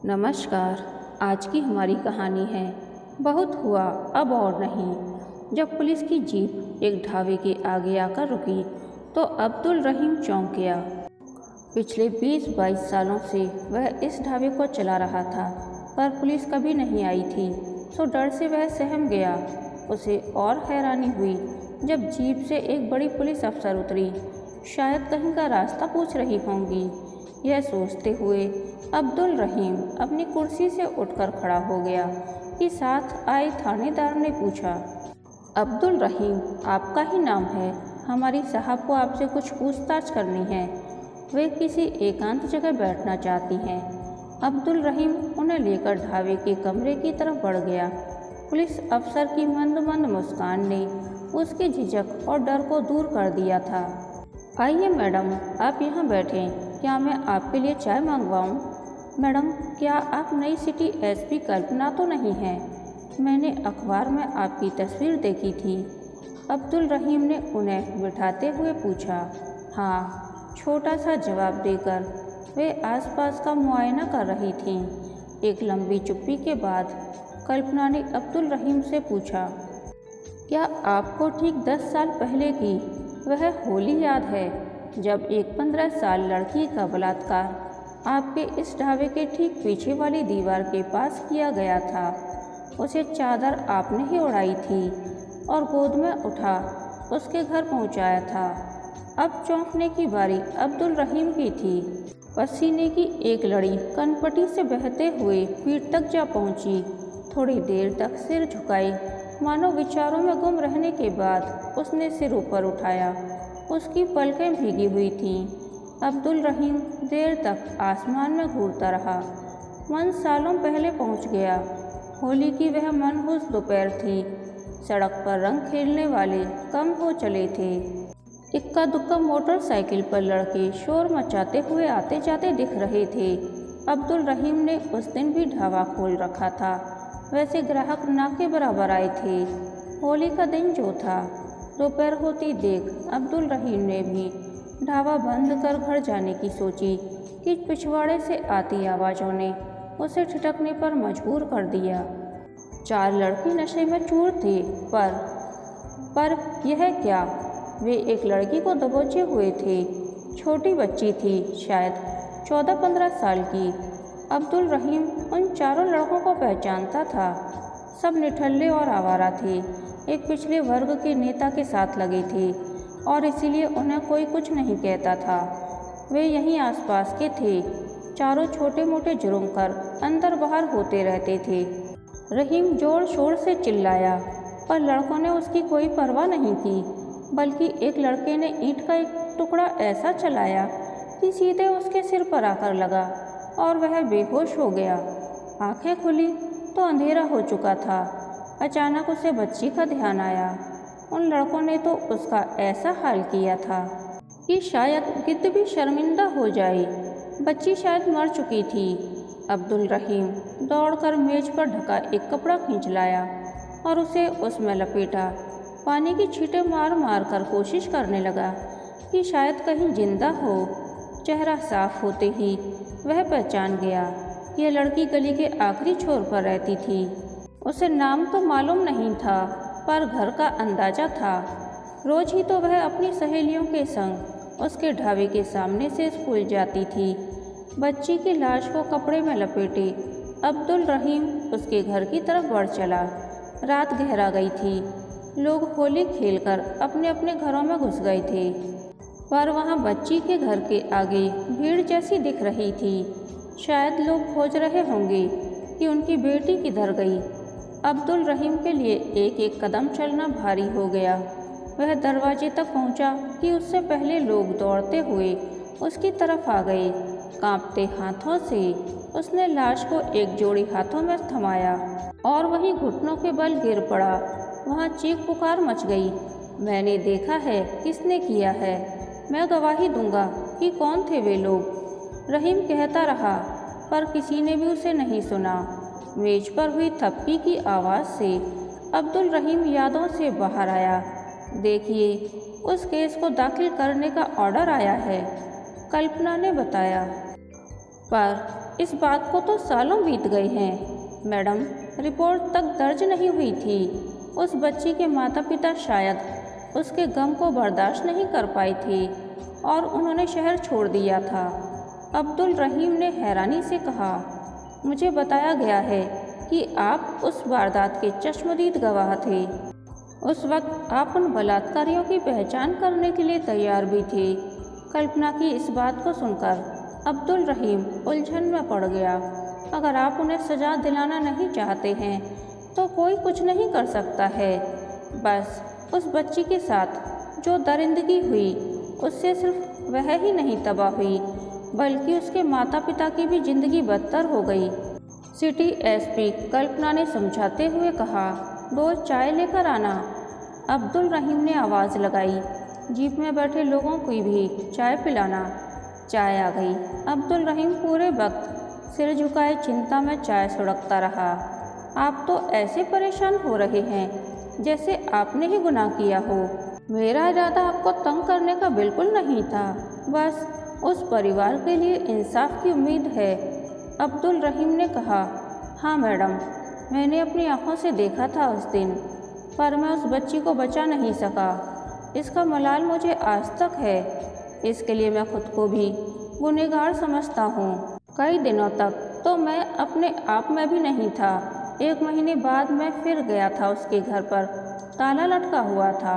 नमस्कार। आज की हमारी कहानी है बहुत हुआ अब और नहीं। जब पुलिस की जीप एक ढाबे के आगे आकर रुकी तो अब्दुल रहीम चौंक गया। पिछले 20-22 सालों से वह इस ढाबे को चला रहा था, पर पुलिस कभी नहीं आई थी, तो डर से वह सहम गया। उसे और हैरानी हुई जब जीप से एक बड़ी पुलिस अफसर उतरी। शायद कहीं का रास्ता पूछ रही होंगी। यह सोचते हुए अब्दुल रहीम अपनी कुर्सी से उठकर खड़ा हो गया कि साथ आए थानेदार ने पूछा, अब्दुल रहीम आपका ही नाम है? हमारी साहब को आपसे कुछ पूछताछ करनी है। वे किसी एकांत जगह बैठना चाहती हैं। अब्दुल रहीम उन्हें लेकर ढाबे के कमरे की तरफ बढ़ गया। पुलिस अफसर की मंद मंद मुस्कान ने उसकी झिझक और डर को दूर कर दिया था। आइए मैडम, आप यहाँ बैठें। क्या मैं आपके लिए चाय मंगवाऊँ? मैडम, क्या आप नई सिटी एसपी कल्पना तो नहीं हैं? मैंने अखबार में आपकी तस्वीर देखी थी। अब्दुल रहीम ने उन्हें बिठाते हुए पूछा। हाँ, छोटा सा जवाब देकर वे आसपास का मुआयना कर रही थीं। एक लंबी चुप्पी के बाद कल्पना ने अब्दुल रहीम से पूछा, क्या आपको ठीक 10 साल पहले की वह होली याद है जब एक 15 साल लड़की का बलात्कार आपके इस ढाबे के ठीक पीछे वाली दीवार के पास किया गया था? उसे चादर आपने ही उड़ाई थी और गोद में उठा उसके घर पहुंचाया था। अब चौंकने की बारी अब्दुल रहीम की थी। पसीने की एक लड़ी कनपटी से बहते हुए पीठ तक जा पहुंची। थोड़ी देर तक सिर झुकाई, मानो विचारों में गुम रहने के बाद उसने सिर ऊपर उठाया। उसकी पलकें भीगी हुई थीं। अब्दुल रहीम देर तक आसमान में घूरता रहा। मन सालों पहले पहुंच गया। होली की वह मनहूस दोपहर थी। सड़क पर रंग खेलने वाले कम हो चले थे। इक्का दुक्का मोटरसाइकिल पर लड़के शोर मचाते हुए आते जाते दिख रहे थे। अब्दुल रहीम ने उस दिन भी ढाबा खोल रखा था। वैसे ग्राहक ना के बराबर आए थे। होली का दिन जो था, दोपहर होती देख अब्दुल रहीम ने भी ढाबा बंद कर घर जाने की सोची कि पिछवाड़े से आती आवाज़ों ने उसे ठिठकने पर मजबूर कर दिया। 4 लड़के नशे में चूर थे, पर यह क्या? वे एक लड़की को दबोचे हुए थे। छोटी बच्ची थी, शायद 14-15 साल की। अब्दुल रहीम उन चारों लड़कों को पहचानता था। सब निठल्ले और आवारा थे। एक पिछले वर्ग के नेता के साथ लगे थे और इसीलिए उन्हें कोई कुछ नहीं कहता था। वे यहीं आसपास के थे। चारों छोटे मोटे जुर्म कर अंदर बाहर होते रहते थे। रहीम जोर शोर से चिल्लाया, पर लड़कों ने उसकी कोई परवाह नहीं की, बल्कि एक लड़के ने ईंट का एक टुकड़ा ऐसा चलाया कि सीधे उसके सिर पर आकर लगा और वह बेहोश हो गया। आंखें खुली तो अंधेरा हो चुका था। अचानक उसे बच्ची का ध्यान आया। उन लड़कों ने तो उसका ऐसा हाल किया था कि शायद गिद्ध भी शर्मिंदा हो जाए। बच्ची शायद मर चुकी थी। अब्दुल रहीम दौड़कर मेज पर ढका एक कपड़ा खींच लाया और उसे उसमें लपेटा। पानी की छींटें मार मार कर कोशिश करने लगा कि शायद कहीं जिंदा हो। चेहरा साफ होते ही वह पहचान गया। यह लड़की गली के आखिरी छोर पर रहती थी। उसे नाम तो मालूम नहीं था, पर घर का अंदाजा था। रोज ही तो वह अपनी सहेलियों के संग उसके ढाबे के सामने से स्कूल जाती थी। बच्ची की लाश को कपड़े में लपेटे अब्दुल रहीम उसके घर की तरफ बढ़ चला। रात गहरा गई थी। लोग होली खेलकर अपने अपने घरों में घुस गए थे, पर वहाँ बच्ची के घर के आगे भीड़ जैसी दिख रही थी। शायद लोग खोज रहे होंगे कि उनकी बेटी किधर गई। अब्दुल रहीम के लिए एक एक कदम चलना भारी हो गया। वह दरवाजे तक पहुंचा कि उससे पहले लोग दौड़ते हुए उसकी तरफ आ गए। कांपते हाथों से उसने लाश को एक जोड़ी हाथों में थमाया और वहीं घुटनों के बल गिर पड़ा। वहां चीख पुकार मच गई। मैंने देखा है, किसने किया है? मैं गवाही दूंगा कि कौन थे वे लोग। रहीम कहता रहा, पर किसी ने भी उसे नहीं सुना। मेज पर हुई थप्पी की आवाज़ से अब्दुल रहीम यादों से बाहर आया। देखिए, उस केस को दाखिल करने का ऑर्डर आया है, कल्पना ने बताया। पर इस बात को तो सालों बीत गए हैं। मैडम, रिपोर्ट तक दर्ज नहीं हुई थी। उस बच्ची के माता पिता शायद उसके गम को बर्दाश्त नहीं कर पाए थे और उन्होंने शहर छोड़ दिया था। अब्दुल रहीम ने हैरानी से कहा, मुझे बताया गया है कि आप उस वारदात के चश्मदीद गवाह थे। उस वक्त आप उन बलात्कारियों की पहचान करने के लिए तैयार भी थे। कल्पना की इस बात को सुनकर अब्दुल रहीम उलझन में पड़ गया। अगर आप उन्हें सजा दिलाना नहीं चाहते हैं तो कोई कुछ नहीं कर सकता है। बस उस बच्ची के साथ जो दरिंदगी हुई उससे सिर्फ वह ही नहीं तबाह हुई बल्कि उसके माता पिता की भी जिंदगी बदतर हो गई। सिटी एसपी कल्पना ने समझाते हुए कहा, 2 चाय लेकर आना। अब्दुल रहीम ने आवाज़ लगाई, जीप में बैठे लोगों को भी चाय पिलाना। चाय आ गई। अब्दुल रहीम पूरे वक्त सिर झुकाए चिंता में चाय सुड़कता रहा। आप तो ऐसे परेशान हो रहे हैं जैसे आपने ही गुनाह किया हो। मेरा इरादा आपको तंग करने का बिल्कुल नहीं था, बस उस परिवार के लिए इंसाफ की उम्मीद है। अब्दुल रहीम ने कहा, हाँ मैडम, मैंने अपनी आंखों से देखा था उस दिन, पर मैं उस बच्ची को बचा नहीं सका। इसका मलाल मुझे आज तक है। इसके लिए मैं खुद को भी गुनहगार समझता हूँ। कई दिनों तक तो मैं अपने आप में भी नहीं था। 1 महीने बाद मैं फिर गया था उसके घर पर। ताला लटका हुआ था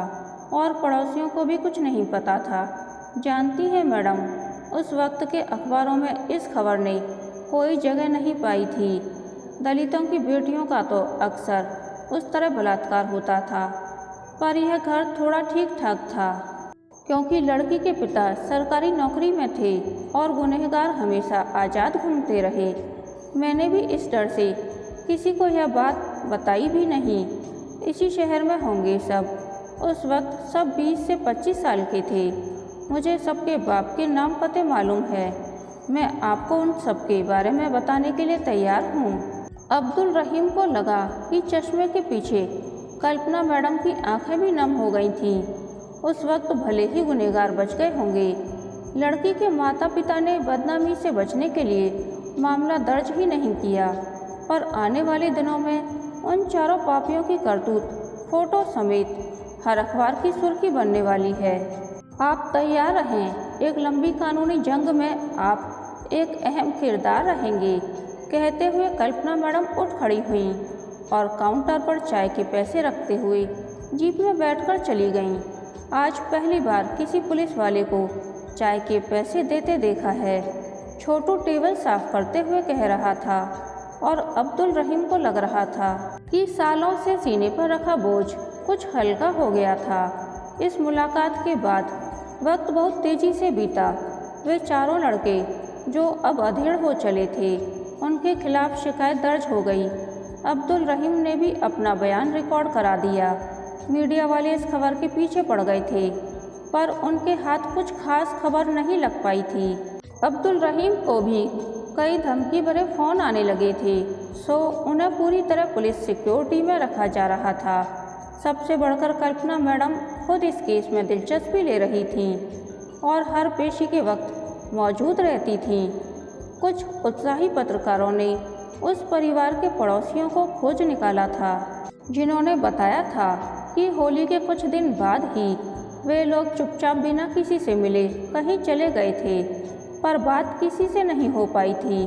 और पड़ोसियों को भी कुछ नहीं पता था। जानती हैं मैडम, उस वक्त के अखबारों में इस खबर ने कोई जगह नहीं पाई थी। दलितों की बेटियों का तो अक्सर उस तरह बलात्कार होता था, पर यह घर थोड़ा ठीक ठाक था क्योंकि लड़की के पिता सरकारी नौकरी में थे और गुनहगार हमेशा आज़ाद घूमते रहे। मैंने भी इस डर से किसी को यह बात बताई भी नहीं। इसी शहर में होंगे सब। उस वक्त सब 20 से 25 साल के थे। मुझे सबके बाप के नाम पते मालूम है। मैं आपको उन सब के बारे में बताने के लिए तैयार हूँ। अब्दुल रहीम को लगा कि चश्मे के पीछे कल्पना मैडम की आंखें भी नम हो गई थीं। उस वक्त भले ही गुनहगार बच गए होंगे। लड़की के माता पिता ने बदनामी से बचने के लिए मामला दर्ज ही नहीं किया और आने वाले दिनों में उन चारों पापियों की करतूत फोटो समेत हर अखबार की सुर्खी बनने वाली है। आप तैयार रहें, एक लंबी कानूनी जंग में आप एक अहम किरदार रहेंगे। कहते हुए कल्पना मैडम उठ खड़ी हुईं और काउंटर पर चाय के पैसे रखते हुए जीप में बैठकर चली गईं। आज पहली बार किसी पुलिस वाले को चाय के पैसे देते देखा है। छोटू टेबल साफ करते हुए कह रहा था और अब्दुल रहीम को लग रहा था कि सालों से सीने पर रखा बोझ कुछ हल्का हो गया था। इस मुलाकात के बाद वक्त बहुत तेजी से बीता। वे चारों लड़के जो अब अधेड़ हो चले थे, उनके खिलाफ शिकायत दर्ज हो गई। अब्दुल रहीम ने भी अपना बयान रिकॉर्ड करा दिया। मीडिया वाले इस खबर के पीछे पड़ गए थे, पर उनके हाथ कुछ खास खबर नहीं लग पाई थी। अब्दुल रहीम को भी कई धमकी भरे फ़ोन आने लगे थे, सो उन्हें पूरी तरह पुलिस सिक्योरिटी में रखा जा रहा था। सबसे बढ़कर कल्पना मैडम खुद इस केस में दिलचस्पी ले रही थीं और हर पेशी के वक्त मौजूद रहती थीं। कुछ उत्साही पत्रकारों ने उस परिवार के पड़ोसियों को खोज निकाला था, जिन्होंने बताया था कि होली के कुछ दिन बाद ही वे लोग चुपचाप बिना किसी से मिले कहीं चले गए थे, पर बात किसी से नहीं हो पाई थी।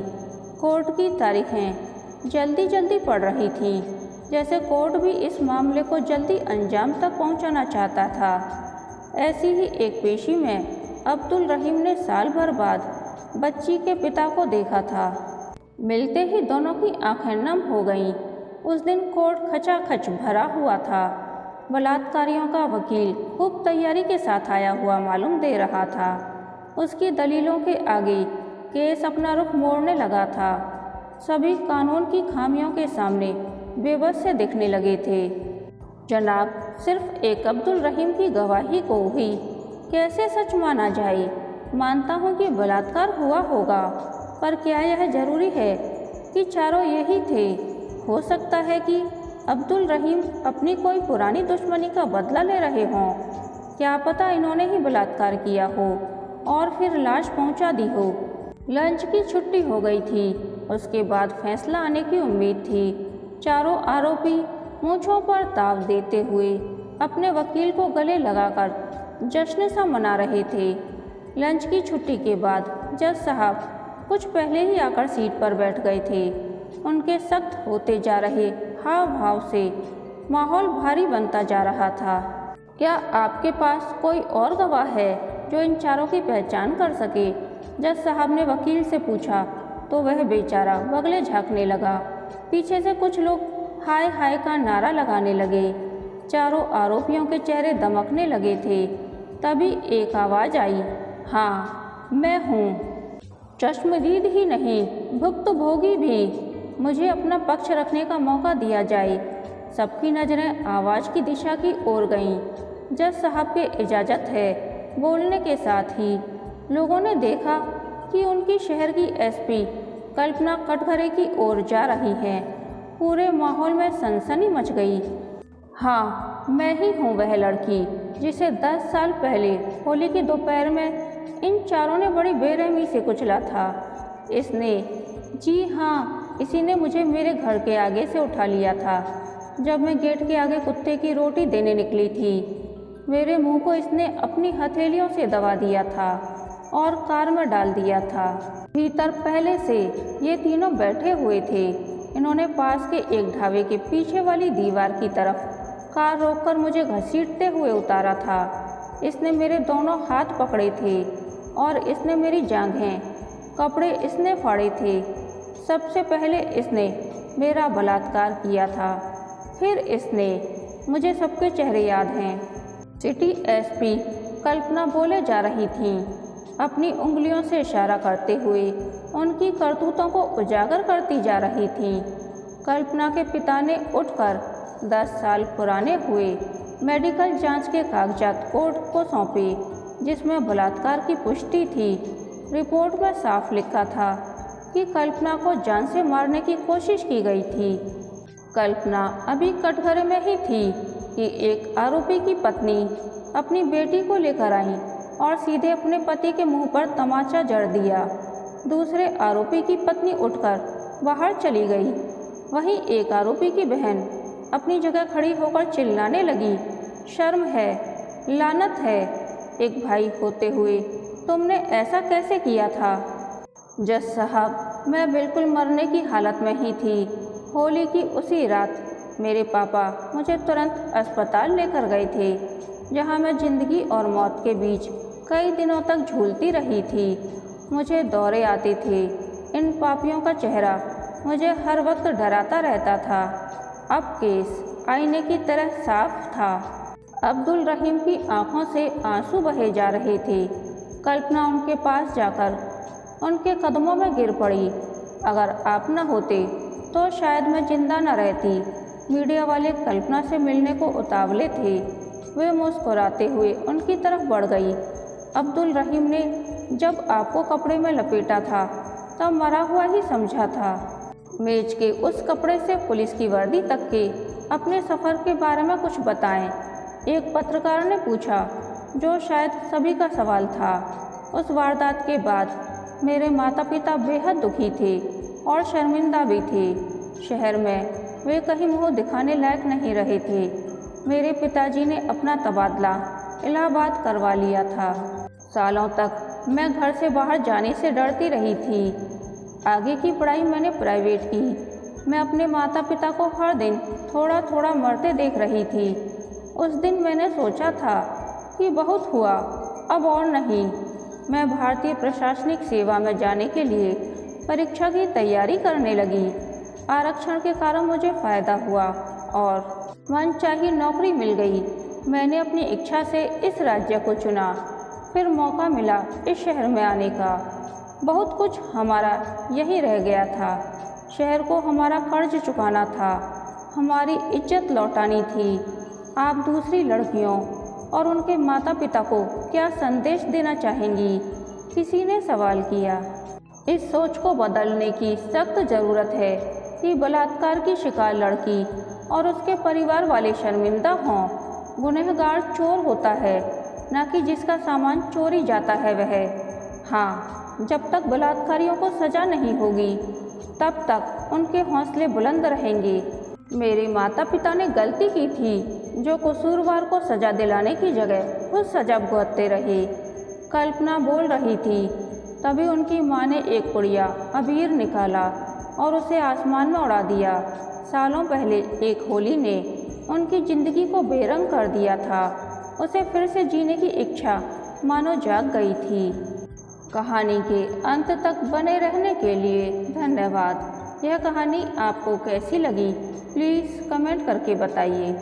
कोर्ट की तारीखें जल्दी जल्दी पड़ रही थीं, जैसे कोर्ट भी इस मामले को जल्दी अंजाम तक पहुंचाना चाहता था। ऐसी ही एक पेशी में अब्दुल रहीम ने साल भर बाद बच्ची के पिता को देखा था। मिलते ही दोनों की आंखें नम हो गईं। उस दिन कोर्ट खचाखच भरा हुआ था। बलात्कारियों का वकील खूब तैयारी के साथ आया हुआ मालूम दे रहा था। उसकी दलीलों के आगे केस अपना रुख मोड़ने लगा था। सभी कानून की खामियों के सामने बेबस से दिखने लगे थे। जनाब, सिर्फ एक अब्दुल रहीम की गवाही को ही कैसे सच माना जाए? मानता हूँ कि बलात्कार हुआ होगा, पर क्या यह जरूरी है कि चारों यही थे? हो सकता है कि अब्दुल रहीम अपनी कोई पुरानी दुश्मनी का बदला ले रहे हों। क्या पता इन्होंने ही बलात्कार किया हो और फिर लाश पहुंचा दी हो। लंच की छुट्टी हो गई थी। उसके बाद फैसला आने की उम्मीद थी। चारों आरोपी मूंछों पर ताव देते हुए अपने वकील को गले लगाकर जश्न सा मना रहे थे। लंच की छुट्टी के बाद जज साहब कुछ पहले ही आकर सीट पर बैठ गए थे। उनके सख्त होते जा रहे हाव भाव से माहौल भारी बनता जा रहा था। क्या आपके पास कोई और गवाह है जो इन चारों की पहचान कर सके? जज साहब ने वकील से पूछा तो वह बेचारा बगले झाँकने लगा। पीछे से कुछ लोग हाय हाय का नारा लगाने लगे। चारों आरोपियों के चेहरे दमकने लगे थे। तभी एक आवाज़ आई, हाँ मैं हूँ। चश्मदीद ही नहीं, भुक्तभोगी भी। मुझे अपना पक्ष रखने का मौका दिया जाए। सबकी नज़रें आवाज़ की दिशा की ओर गईं। जज साहब के इजाज़त है। बोलने के साथ ही लोगों ने देखा कि उनकी शहर की एसपी कल्पना कटघरे की ओर जा रही हैं। पूरे माहौल में सनसनी मच गई। हाँ, मैं ही हूँ वह लड़की जिसे 10 साल पहले होली की दोपहर में इन चारों ने बड़ी बेरहमी से कुचला था। जी हाँ, इसी ने मुझे मेरे घर के आगे से उठा लिया था जब मैं गेट के आगे कुत्ते की रोटी देने निकली थी। मेरे मुंह को इसने अपनी हथेलियों से दबा दिया था और कार में डाल दिया था। भीतर पहले से ये तीनों बैठे हुए थे। इन्होंने पास के एक ढाबे के पीछे वाली दीवार की तरफ कार रोककर मुझे घसीटते हुए उतारा था। इसने मेरे दोनों हाथ पकड़े थे और इसने मेरी जांघें, कपड़े इसने फाड़े थे। सबसे पहले इसने मेरा बलात्कार किया था, फिर इसने, मुझे सबके चेहरे याद हैं। सिटी एसपी कल्पना बोले जा रही थीं, अपनी उंगलियों से इशारा करते हुए उनकी करतूतों को उजागर करती जा रही थीं। कल्पना के पिता ने उठकर 10 साल पुराने हुए मेडिकल जांच के कागजात कोर्ट को सौंपे, जिसमें बलात्कार की पुष्टि थी। रिपोर्ट में साफ लिखा था कि कल्पना को जान से मारने की कोशिश की गई थी। कल्पना अभी कटघरे में ही थी कि एक आरोपी की पत्नी अपनी बेटी को लेकर आई और सीधे अपने पति के मुंह पर तमाचा जड़ दिया। दूसरे आरोपी की पत्नी उठकर बाहर चली गई। वहीं एक आरोपी की बहन अपनी जगह खड़ी होकर चिल्लाने लगी, शर्म है, लानत है, एक भाई होते हुए तुमने ऐसा कैसे किया था? जज साहब, मैं बिल्कुल मरने की हालत में ही थी। होली की उसी रात मेरे पापा मुझे तुरंत अस्पताल लेकर गए थे, जहां मैं ज़िंदगी और मौत के बीच कई दिनों तक झूलती रही थी। मुझे दौरे आते थे। इन पापियों का चेहरा मुझे हर वक्त डराता रहता था। अब केस आईने की तरह साफ था। अब्दुल रहीम की आंखों से आंसू बहे जा रहे थे। कल्पना उनके पास जाकर उनके कदमों में गिर पड़ी। अगर आप न होते तो शायद मैं जिंदा न रहती। मीडिया वाले कल्पना से मिलने को उतावले थे। वे मुस्कुराते हुए उनकी तरफ बढ़ गई। अब्दुल रहीम ने जब आपको कपड़े में लपेटा था तब मरा हुआ ही समझा था। मेज के उस कपड़े से पुलिस की वर्दी तक के अपने सफ़र के बारे में कुछ बताएं, एक पत्रकार ने पूछा, जो शायद सभी का सवाल था। उस वारदात के बाद मेरे माता पिता बेहद दुखी थे और शर्मिंदा भी थे। शहर में वे कहीं मुँह दिखाने लायक नहीं रहे थे। मेरे पिताजी ने अपना तबादला इलाहाबाद करवा लिया था। सालों तक मैं घर से बाहर जाने से डरती रही थी। आगे की पढ़ाई मैंने प्राइवेट की। मैं अपने माता पिता को हर दिन थोड़ा थोड़ा मरते देख रही थी। उस दिन मैंने सोचा था कि बहुत हुआ, अब और नहीं। मैं भारतीय प्रशासनिक सेवा में जाने के लिए परीक्षा की तैयारी करने लगी। आरक्षण के कारण मुझे फ़ायदा हुआ और मनचाही नौकरी मिल गई। मैंने अपनी इच्छा से इस राज्य को चुना। फिर मौका मिला इस शहर में आने का। बहुत कुछ हमारा यही रह गया था। शहर को हमारा कर्ज चुकाना था, हमारी इज्जत लौटानी थी। आप दूसरी लड़कियों और उनके माता पिता को क्या संदेश देना चाहेंगी? किसी ने सवाल किया। इस सोच को बदलने की सख्त ज़रूरत है कि बलात्कार की शिकार लड़की और उसके परिवार वाले शर्मिंदा हों। गुनहगार चोर होता है, न कि जिसका सामान चोरी जाता है वह। हाँ, जब तक बलात्कारियों को सज़ा नहीं होगी तब तक उनके हौसले बुलंद रहेंगे। मेरे माता पिता ने गलती की थी जो कसूरवार को सज़ा दिलाने की जगह खुद सज़ा भुगतते रहे। कल्पना बोल रही थी, तभी उनकी माँ ने एक पुड़िया अबीर निकाला और उसे आसमान में उड़ा दिया। सालों पहले एक होली ने उनकी ज़िंदगी को बेरंग कर दिया था। उसे फिर से जीने की इच्छा मानो जाग गई थी। कहानी के अंत तक बने रहने के लिए धन्यवाद। यह कहानी आपको कैसी लगी प्लीज़ कमेंट करके बताइए।